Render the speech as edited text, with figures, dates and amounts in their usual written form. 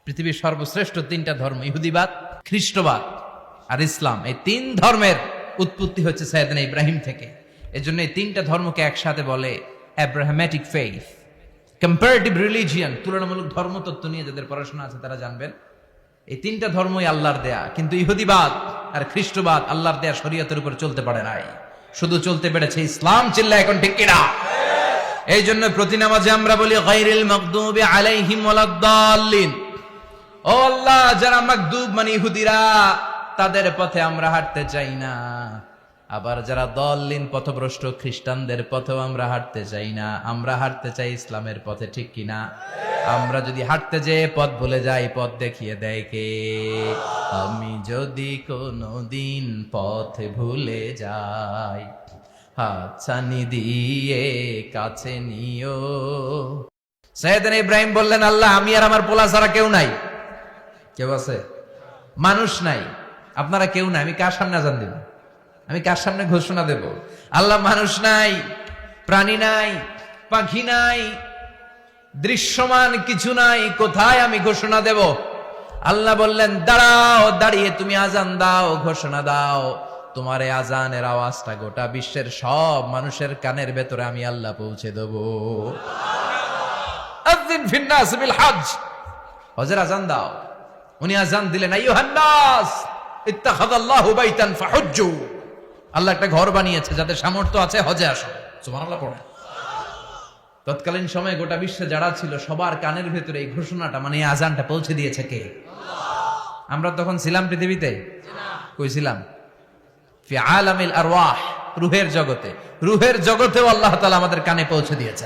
পৃথিবীর সর্বশ্রেষ্ঠ তিনটা ধর্ম, ইহুদিবাদ, খ্রিস্টবাদ আর ইসলাম। এই তিন ধর্মের উৎপত্তি হচ্ছে সাইয়েদনা ইব্রাহিম থেকে। এজন্য এই তিনটা ধর্মকে একসাথে বলে অ্যাব্রাহামেটিক ফেইথ। কম্পারেটিভ রিলিজিয়ান, তুলনামূলক ধর্মতত্ত্ব নিয়ে যাদের পড়াশোনা আছে তারা জানবেন এই তিনটা ধর্মই আল্লাহর দেয়া, কিন্তু ইহুদিবাদ আর খ্রিস্টবাদ আল্লাহর দেয়া শরীয়তের উপর চলতে পারে নাই, শুধু চলতে পেরেছে ইসলাম। চিল্লা এখন ঠিক কিনা? এই জন্য প্রতি নামাজে আমরা বলি গায়রিল মাগদুবি আলাইহিম ওয়ালাদ-দাল্লিন। ও আল্লাহ, যারা মাগদুব মানে ইহুদিরা, তাদের পথে আমরা হাঁটতে চাই না। আবার যারা দল্লিন পথভ্রষ্ট খ্রিস্টানদের পথেও আমরা হাঁটতে চাই না। আমরা হাঁটতে চাই ইসলামের পথে, ঠিক কিনা? আমরা যদি হাঁটতে যেয়ে পথ ভুলে যাই, পথ দেখিয়ে দেয় কে? আমি যদি কোনোদিন পথ ভুলে যাই, হাতছানি দিয়ে কাছে নিও। সাইয়েদনা ইব্রাহিম বললেন, আল্লাহ, আমি আর আমার পোলা ছাড়া কেউ নাই। কেউ আছে? মানুষ নাই, আপনারা কেউ নাই, আমি কার সামনে আযান দেব? আমি কার সামনে ঘোষণা দেব? আল্লাহ, মানুষ নাই, প্রাণী নাই, পাখি নাই, দৃশ্যমান কিছু নাই, কোথায় আমি ঘোষণা দেব? আল্লাহ বললেন, দাঁড়াও, দাঁড়িয়ে তুমি আযান দাও, ঘোষণা দাও। তোমার এই আযানের আওয়াজটা গোটা বিশ্বের সব মানুষের কানের ভেতরে আমি আল্লাহ পৌঁছে দেব। আযিন ফিন নাস বিল হজ, হজের আযান দাও। উনি আযান দিলেন, আইয়ুহান নাস ইত্তাখাযাল্লাহু বাইতান ফাহুজ্জু। আল্লাহ একটা ঘর বানিয়েছে, যাদের সামর্থ্য আছে হজে আসো। সুবহানাল্লাহ পড়ে। তৎকালীন সময়ে গোটা বিশ্বে যারা ছিল সবার কানের ভেতরে এই ঘোষণাটা, মানে এই আযানটা পৌঁছে দিয়েছে কে? আমরা তখন ছিলাম পৃথিবীতে? কই ছিলাম? ফি আলামিল আরওয়াহ, রূহের জগতে। রূহের জগতেও আল্লাহ তাআলা আমাদের কানে পৌঁছে দিয়েছে।